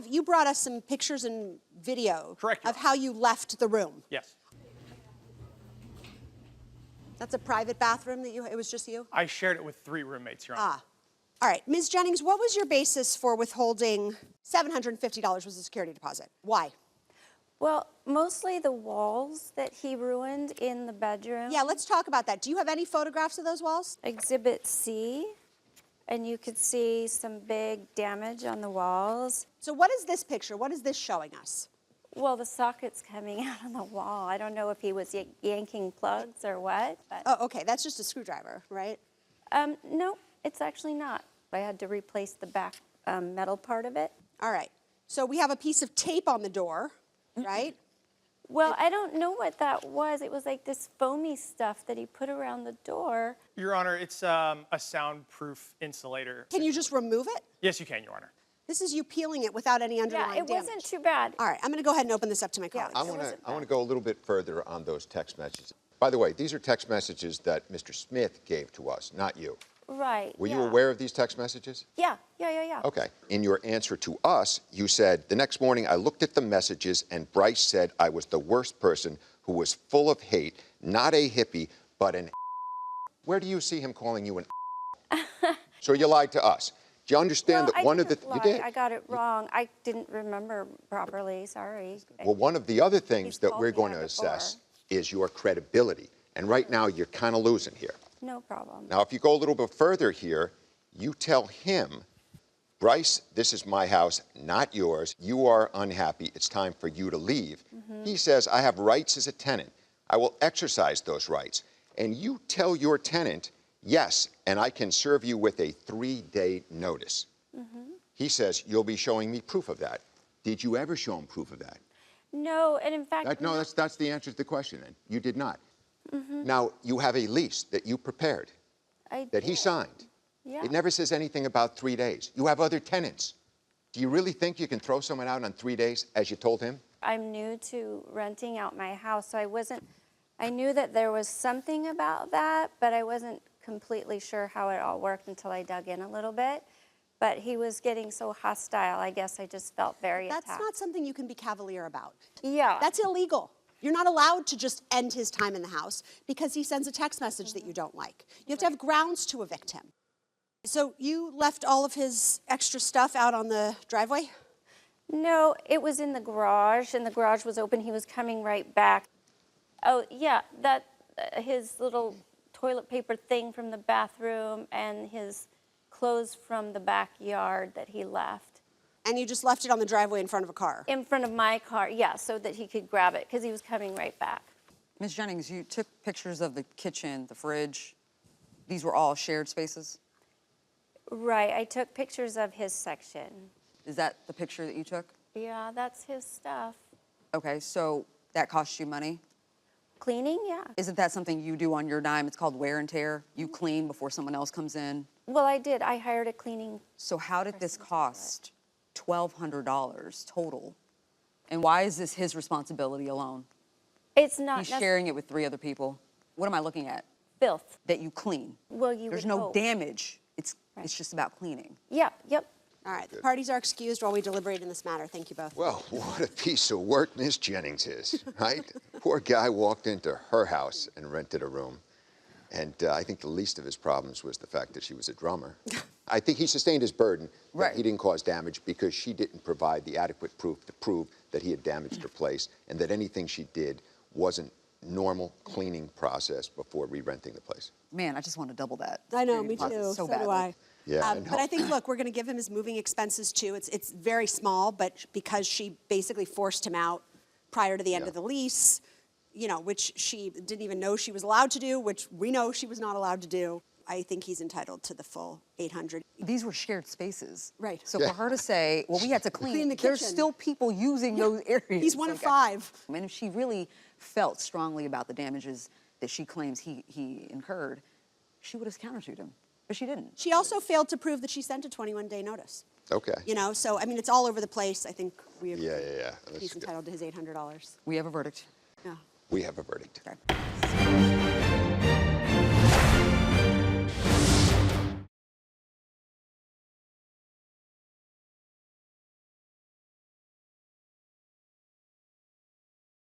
you brought us some pictures and video Correct, of how you left the room. Yes. That's a private bathroom that it was just you? I shared it with 3 roommates, Your Honor. All right, Ms. Jennings, what was your basis for withholding $750 was the security deposit? Why? Well, mostly the walls that he ruined in the bedroom. Yeah, let's talk about that. Do you have any photographs of those walls? Exhibit C, and you could see some big damage on the walls. So what is this picture? What is this showing us? Well, the socket's coming out on the wall. I don't know if he was yanking plugs or what. But Oh, okay, that's just a screwdriver, right? no, it's actually not. I had to replace the back metal part of it. All right, so we have a piece of tape on the door, right? Well, I don't know what that was. It was like this foamy stuff that he put around the door. Your Honor, it's a soundproof insulator. Can you just remove it? Yes, you can, Your Honor. This is you peeling it without any underlying Yeah, it damage. wasn't too bad. All right, I'm gonna go ahead and open this up to my colleagues. Yeah. I want to go a little bit further on those text messages. By the way, these are text messages that Mr. Smith gave to us, not you. Right. Were you yeah. aware of these text messages? Yeah. Okay. In your answer to us, you said, the next morning I looked at the messages and Bryce said I was the worst person who was full of hate, not a hippie, but an Where do you see him calling you an So you lied to us. Do you understand that one of the... Lie. You did. I got it wrong. I didn't remember properly. Sorry. Well, one of the other things He's that called we're me going that to assess before. is your credibility. And right now, you're kind of losing here. No problem. Now, if you go a little bit further here, you tell him, Bryce, this is my house, not yours. You are unhappy. It's time for you to leave. He says, I have rights as a tenant. I will exercise those rights. And you tell your tenant, yes, and I can serve you with a 3-day notice. He says, you'll be showing me proof of that. Did you ever show him proof of that? No, and in fact... No, that's the answer to the question then. You did not. Now, you have a lease that you prepared, that he signed. Yeah. It never says anything about 3 days. You have other tenants. Do you really think you can throw someone out on 3 days, as you told him? I'm new to renting out my house, so I knew that there was something about that, but I wasn't completely sure how it all worked until I dug in a little bit. But he was getting so hostile, I guess I just felt very attacked. That's not something you can be cavalier about. Yeah. That's illegal. You're not allowed to just end his time in the house because he sends a text message that you don't like. You have to have grounds to evict him. So you left all of his extra stuff out on the driveway? No, it was in the garage, and the garage was open. He was coming right back. Oh, yeah, that his little toilet paper thing from the bathroom and his clothes from the backyard that he left. And you just left it on the driveway in front of a car? In front of my car, yeah, so that he could grab it, because he was coming right back. Ms. Jennings, you took pictures of the kitchen, the fridge. These were all shared spaces? Right, I took pictures of his section. Is that the picture that you took? Yeah, that's his stuff. Okay, so that cost you money? Cleaning, yeah. Isn't that something you do on your dime? It's called wear and tear. You clean before someone else comes in. Well, I did. I hired a cleaning. So how did this cost $1,200 total? And why is this his responsibility alone? It's not He's sharing it with 3 other people. What am I looking at? filth. That you clean. Well, you There's would no hope. damage. It's just about cleaning. Yep. All right, the parties are excused while we deliberate in this matter. Thank you both. Well, what a piece of work Miss Jennings is, right? Poor guy walked into her house and rented a room. And I think the least of his problems was the fact that she was a drummer. I think he sustained his burden that Right. he didn't cause damage because she didn't provide the adequate proof to prove that he had damaged her place and that anything she did wasn't normal cleaning process before re-renting the place. Man, I just want to double that. I know, security me deposit too. So do badly. I. Yeah, But I think, look, we're going to give him his moving expenses too. It's very small, but because she basically forced him out prior to the end of the lease, you know, which she didn't even know she was allowed to do, which we know she was not allowed to do, I think he's entitled to the full $800. These were shared spaces. Right. So for her to say, well, we had to clean the there's kitchen. still people using those areas. He's one of Okay. 5. And if she really felt strongly about the damages that she claims he incurred, she would have countersued him. But she didn't. She also failed to prove that she sent a 21-day notice. Okay. You know, so, I mean, it's all over the place. I think we agree. Yeah. That's He's good. entitled to his $800. We have a verdict. Yeah. We have a verdict. Okay.